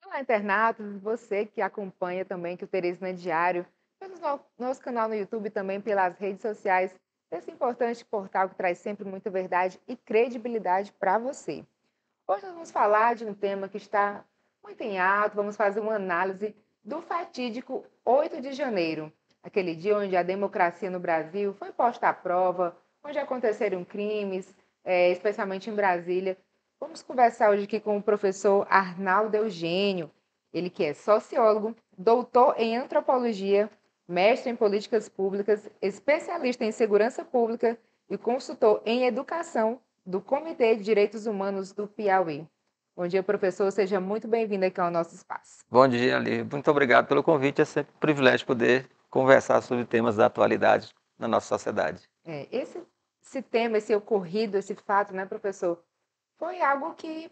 Olá, internautas, você que acompanha também, que o Teresina Diário, pelo nosso canal no YouTube, também pelas redes sociais, desse importante portal que traz sempre muita verdade e credibilidade para você. Hoje nós vamos falar de um tema que está muito em alta, vamos fazer uma análise do fatídico 8 de janeiro, aquele dia onde a democracia no Brasil foi posta à prova, onde aconteceram crimes, especialmente em Brasília. Vamos conversar hoje aqui com o professor Arnaldo Eugênio, ele que é sociólogo, doutor em antropologia, mestre em políticas públicas, especialista em segurança pública e consultor em educação do Comitê de Direitos Humanos do Piauí. Bom dia, professor. Seja muito bem-vindo aqui ao nosso espaço. Bom dia, Ali. Muito obrigado pelo convite. É sempre um privilégio poder conversar sobre temas da atualidade na nossa sociedade. Esse tema, esse ocorrido, esse fato, né, professor, foi algo que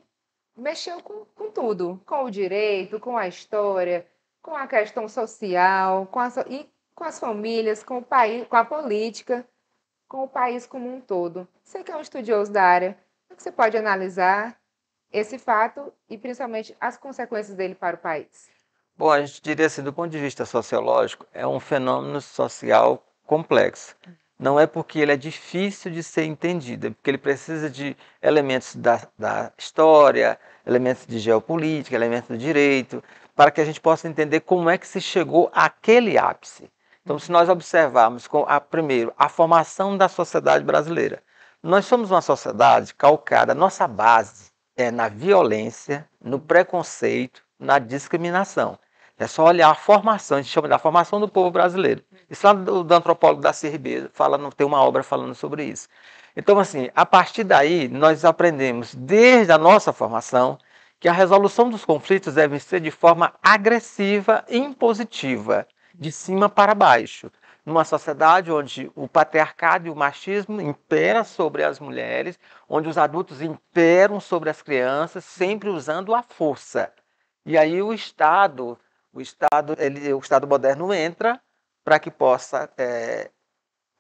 mexeu com tudo, com o direito, com a história, com a questão social, e com as famílias, com o país, com a política, com o país como um todo. Você que é um estudioso da área, como é que você pode analisar esse fato e principalmente as consequências dele para o país? Bom, a gente diria assim, do ponto de vista sociológico, é um fenômeno social complexo. Não é porque ele é difícil de ser entendido, é porque ele precisa de elementos da história, elementos de geopolítica, elementos do direito, para que a gente possa entender como é que se chegou àquele ápice. Então, se nós observarmos primeiro a formação da sociedade brasileira, nós somos uma sociedade calcada, nossa base é na violência, no preconceito, na discriminação. É só olhar a formação, a gente chama da formação do povo brasileiro. Isso lá do antropólogo Darcy Ribeiro, tem uma obra falando sobre isso. Então, assim, a partir daí, nós aprendemos, desde a nossa formação, que a resolução dos conflitos deve ser de forma agressiva e impositiva, de cima para baixo. Numa sociedade onde o patriarcado e o machismo imperam sobre as mulheres, onde os adultos imperam sobre as crianças, sempre usando a força. E aí o Estado moderno entra para que possa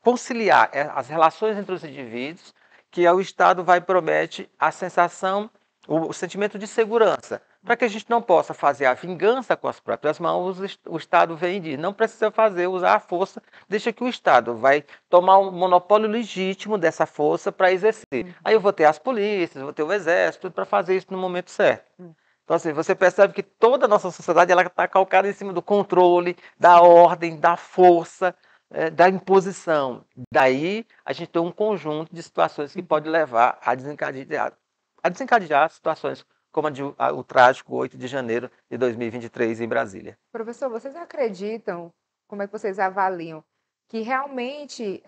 conciliar as relações entre os indivíduos, que o Estado vai promete a sensação, o sentimento de segurança. Para que a gente não possa fazer a vingança com as próprias mãos, o Estado vem e diz, não precisa usar a força, deixa que o Estado vai tomar um monopólio legítimo dessa força para exercer. Aí eu vou ter as polícias, vou ter o exército, tudo para fazer isso no momento certo. Então, assim, você percebe que toda a nossa sociedade está calcada em cima do controle, da ordem, da força, da imposição. Daí, a gente tem um conjunto de situações que pode levar a desencadear situações como o trágico 8 de janeiro de 2023 em Brasília. Professor, vocês acreditam, como é que vocês avaliam, que realmente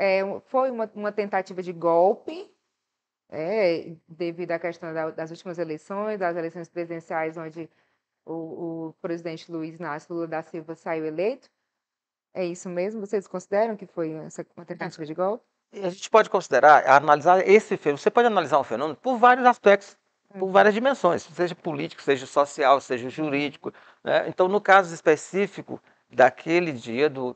foi uma tentativa de golpe, devido à questão das últimas eleições, das eleições presidenciais, onde o presidente Luiz Inácio Lula da Silva saiu eleito? É isso mesmo? Vocês consideram que foi uma tentativa de golpe? E a gente pode considerar, analisar esse fenômeno. Você pode analisar um fenômeno por vários aspectos, por várias dimensões, seja político, seja social, seja jurídico. Né? Então, no caso específico daquele dia, do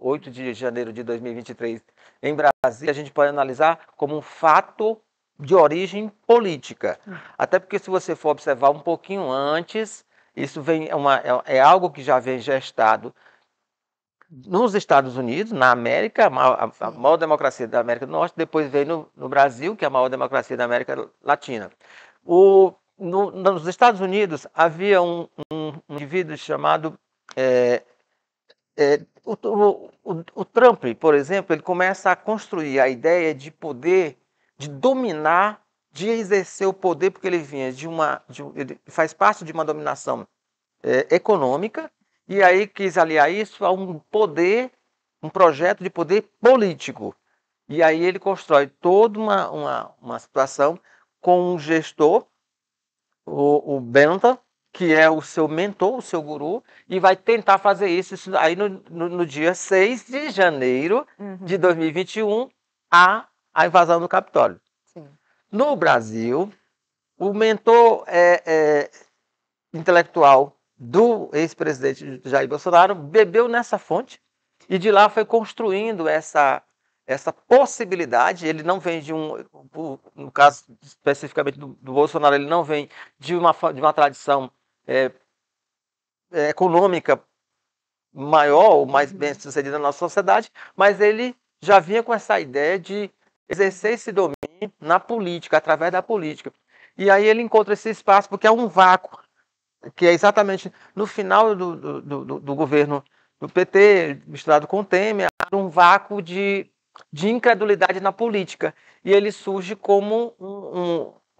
8 de janeiro de 2023, em Brasília, a gente pode analisar como um fato de origem política. Até porque, se você for observar um pouquinho antes, isso é algo que já vem gestado nos Estados Unidos, na América, a maior democracia da América do Norte, depois veio no Brasil, que é a maior democracia da América Latina. Nos Estados Unidos havia um indivíduo chamado o Trump, por exemplo, ele começa a construir a ideia de poder, de dominar, de exercer o poder, porque ele vinha ele faz parte de uma dominação econômica, e aí quis aliar isso a um poder, um projeto de poder político. E aí ele constrói toda uma situação com um gestor, o Bentham, que é o seu mentor, o seu guru, e vai tentar fazer isso aí no dia 6 de janeiro de 2021, a invasão do Capitólio. Sim. No Brasil, o mentor intelectual do ex-presidente Jair Bolsonaro bebeu nessa fonte e de lá foi construindo essa possibilidade. Ele não vem no caso especificamente do Bolsonaro, ele não vem de uma tradição econômica maior ou mais bem-sucedida na nossa sociedade, mas ele já vinha com essa ideia de exercer esse domínio na política, através da política. E aí ele encontra esse espaço porque é um vácuo, que é exatamente no final do governo do PT, misturado com o Temer, há um vácuo de incredulidade na política. E ele surge como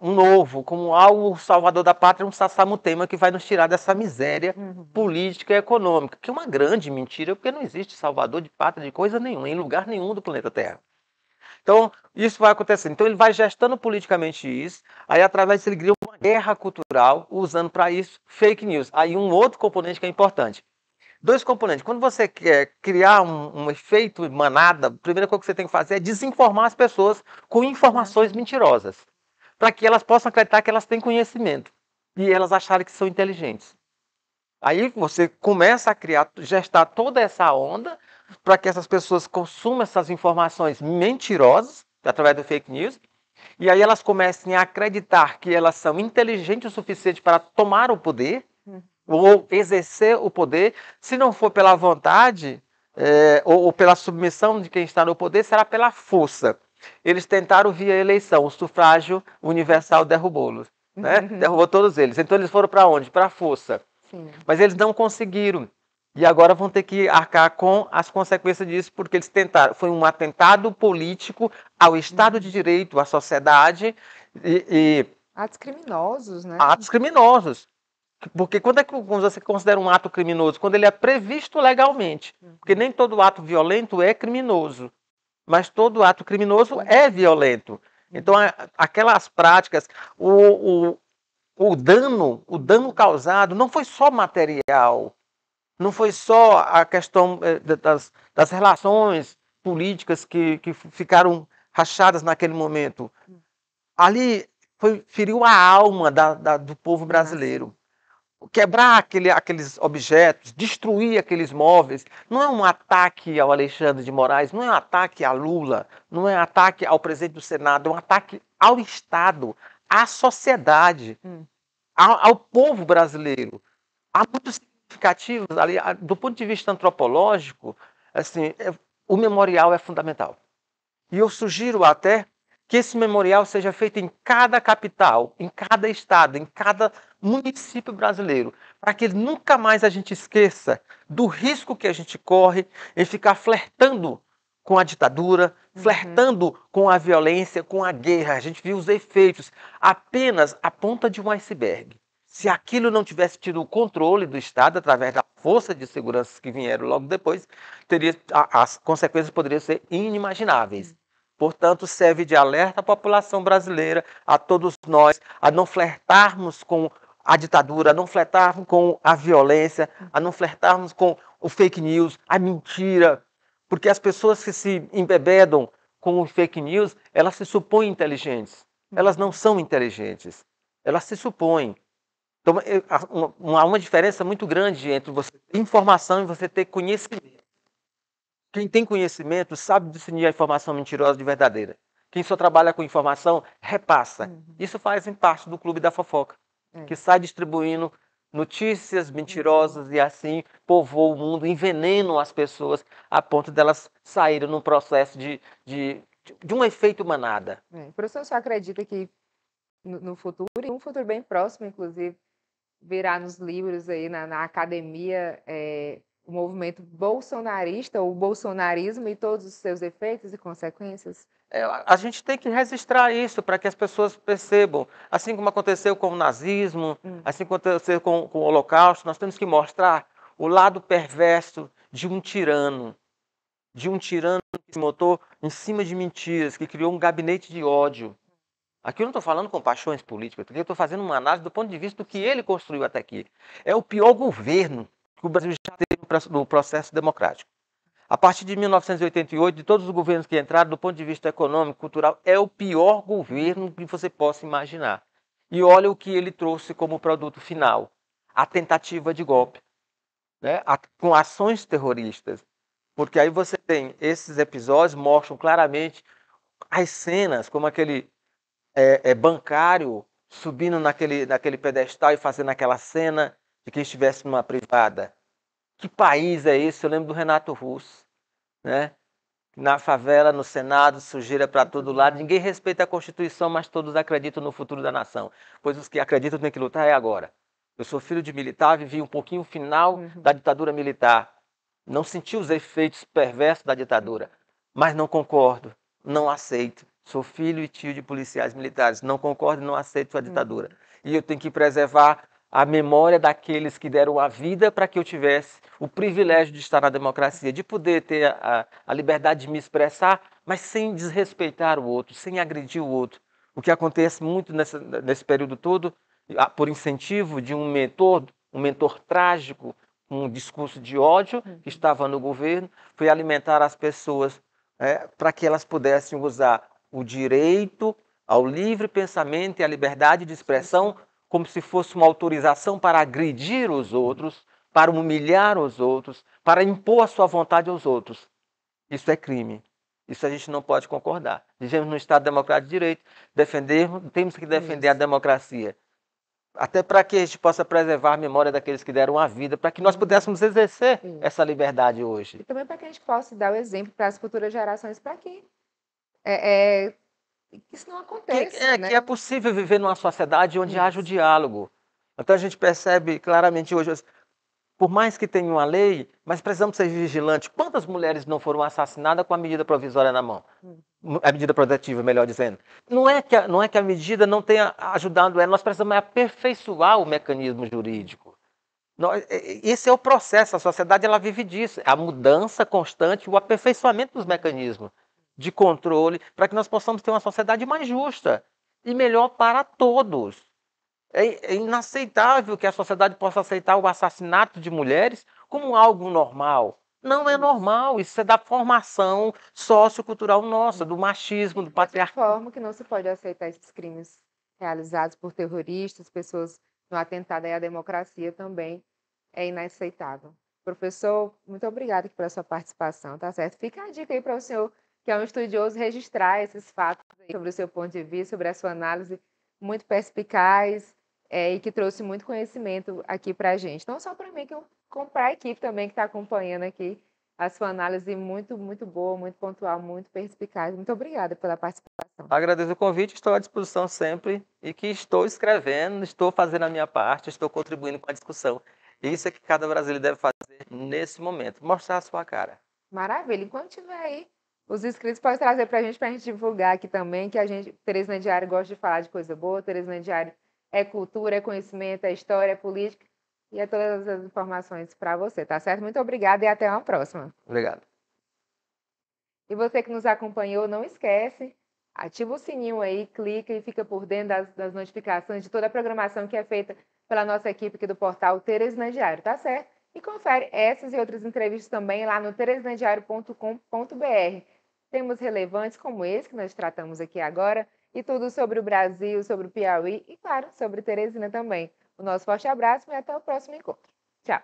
um novo, como algo salvador da pátria, um Sassamutema que vai nos tirar dessa miséria política e econômica, que é uma grande mentira, porque não existe salvador de pátria de coisa nenhuma, em lugar nenhum do planeta Terra. Então, isso vai acontecendo. Então, ele vai gestando politicamente isso, aí, através disso, ele cria uma guerra cultural, usando para isso fake news. Aí, um outro componente que é importante. Dois componentes. Quando você quer criar um efeito manada, a primeira coisa que você tem que fazer é desinformar as pessoas com informações mentirosas, para que elas possam acreditar que elas têm conhecimento e elas acharem que são inteligentes. Aí você começa a criar, gestar toda essa onda para que essas pessoas consumam essas informações mentirosas, através do fake news, e aí elas comecem a acreditar que elas são inteligentes o suficiente para tomar o poder, ou exercer o poder, se não for pela vontade, ou pela submissão de quem está no poder, será pela força. Eles tentaram via eleição, o sufrágio universal derrubou-los, né? Derrubou todos eles. Então eles foram para onde? Para a força. Sim. Mas eles não conseguiram. E agora vão ter que arcar com as consequências disso, porque eles tentaram. Foi um atentado político ao Estado de Direito, à sociedade e Atos criminosos, né? atos criminosos. Porque quando é que você considera um ato criminoso? Quando ele é previsto legalmente. Porque nem todo ato violento é criminoso, mas todo ato criminoso é violento. Então, aquelas práticas, o dano causado não foi só material, não foi só a questão das relações políticas que ficaram rachadas naquele momento. Ali feriu a alma do povo brasileiro. Quebrar aqueles objetos, destruir aqueles móveis, não é um ataque ao Alexandre de Moraes, não é um ataque a Lula, não é um ataque ao presidente do Senado, é um ataque ao Estado, à sociedade, ao povo brasileiro. Há muitos significativos ali, do ponto de vista antropológico, assim, o memorial é fundamental. E eu sugiro até que esse memorial seja feito em cada capital, em cada estado, em cada município brasileiro, para que nunca mais a gente esqueça do risco que a gente corre em ficar flertando com a ditadura, flertando com a violência, com a guerra. A gente viu os efeitos, apenas a ponta de um iceberg. Se aquilo não tivesse tido o controle do Estado, através da força de segurança que vieram logo depois, as consequências poderiam ser inimagináveis. Portanto, serve de alerta à população brasileira, a todos nós, a não flertarmos com a ditadura, a não flertarmos com a violência, a não flertarmos com o fake news, a mentira. Porque as pessoas que se embebedam com o fake news, elas se supõem inteligentes. Elas não são inteligentes. Elas se supõem. Então, há uma diferença muito grande entre você ter informação e você ter conhecimento. Quem tem conhecimento sabe discernir a informação mentirosa de verdadeira. Quem só trabalha com informação, repassa. Isso faz parte do clube da fofoca, que sai distribuindo notícias mentirosas e assim povoa o mundo, envenenam as pessoas a ponto delas saírem num processo de um efeito manada. Professor, você acredita que no futuro, e um futuro bem próximo, inclusive, virá nos livros aí, na academia, o movimento bolsonarista, ou o bolsonarismo e todos os seus efeitos e consequências? A gente tem que registrar isso para que as pessoas percebam. Assim como aconteceu com o nazismo, assim como aconteceu com o Holocausto, nós temos que mostrar o lado perverso de um tirano que se montou em cima de mentiras, que criou um gabinete de ódio. Aqui eu não estou falando com paixões políticas, porque eu estou fazendo uma análise do ponto de vista do que ele construiu até aqui. É o pior governo que o Brasil já teve no processo democrático. A partir de 1988, de todos os governos que entraram, do ponto de vista econômico, cultural, é o pior governo que você possa imaginar. E olha o que ele trouxe como produto final: a tentativa de golpe, né? Com ações terroristas. Porque aí você tem esses episódios, mostram claramente as cenas, como aquele bancário subindo naquele pedestal e fazendo aquela cena de quem estivesse numa privada. Que país é esse? Eu lembro do Renato Russo, né? Na favela, no Senado, sujeira para todo lado. Ninguém respeita a Constituição, mas todos acreditam no futuro da nação. Pois os que acreditam têm que lutar é agora. Eu sou filho de militar, vivi um pouquinho o final da ditadura militar. Não senti os efeitos perversos da ditadura, mas não concordo, não aceito. Sou filho e tio de policiais militares, não concordo e não aceito a ditadura. E eu tenho que preservar a memória daqueles que deram a vida para que eu tivesse o privilégio de estar na democracia, de poder ter a liberdade de me expressar, mas sem desrespeitar o outro, sem agredir o outro. O que acontece muito nesse período todo, por incentivo de um mentor trágico, um discurso de ódio que estava no governo, foi alimentar as pessoas para que elas pudessem usar o direito ao livre pensamento e à liberdade de expressão como se fosse uma autorização para agredir os outros, para humilhar os outros, para impor a sua vontade aos outros. Isso é crime. Isso a gente não pode concordar. Vivemos num Estado democrático de direito, temos que defender a democracia. Até para que a gente possa preservar a memória daqueles que deram a vida, para que nós pudéssemos exercer essa liberdade hoje. E também para que a gente possa dar o exemplo para as futuras gerações, para que isso não aconteça. Que é possível viver numa sociedade onde haja o diálogo. Então a gente percebe claramente hoje, por mais que tenha uma lei, mas precisamos ser vigilantes. Quantas mulheres não foram assassinadas com a medida provisória na mão? A medida protetiva, melhor dizendo. Não é que a medida não tenha ajudado ela, nós precisamos aperfeiçoar o mecanismo jurídico. Esse é o processo, a sociedade ela vive disso, a mudança constante, o aperfeiçoamento dos mecanismos de controle, para que nós possamos ter uma sociedade mais justa e melhor para todos. É inaceitável que a sociedade possa aceitar o assassinato de mulheres como algo normal. Não é normal, isso é da formação sociocultural nossa, do machismo, do patriarcado. De forma que não se pode aceitar esses crimes realizados por terroristas, pessoas no atentado à democracia também é inaceitável. Professor, muito obrigada aqui pela sua participação, tá certo? Fica a dica aí para o senhor, que é um estudioso, registrar esses fatos aí sobre o seu ponto de vista, sobre a sua análise muito perspicaz e que trouxe muito conhecimento aqui para a gente. Não só para mim, como para a equipe também que está acompanhando aqui a sua análise muito, muito boa, muito pontual, muito perspicaz. Muito obrigada pela participação. Agradeço o convite, estou à disposição sempre e que estou escrevendo, estou fazendo a minha parte, estou contribuindo com a discussão. Isso é que cada brasileiro deve fazer nesse momento, mostrar a sua cara. Maravilha. Enquanto tiver aí, os inscritos podem trazer para a gente divulgar aqui também, que a gente, Teresina Diário, gosta de falar de coisa boa. Teresina Diário é cultura, é conhecimento, é história, é política e é todas as informações para você, tá certo? Muito obrigada e até uma próxima. Obrigado. E você que nos acompanhou, não esquece, ativa o sininho aí, clica e fica por dentro das notificações de toda a programação que é feita pela nossa equipe aqui do portal Teresina Diário, tá certo? E confere essas e outras entrevistas também lá no teresinadiario.com.br. Temas relevantes como esse que nós tratamos aqui agora e tudo sobre o Brasil, sobre o Piauí e, claro, sobre Teresina também. O nosso forte abraço e até o próximo encontro. Tchau!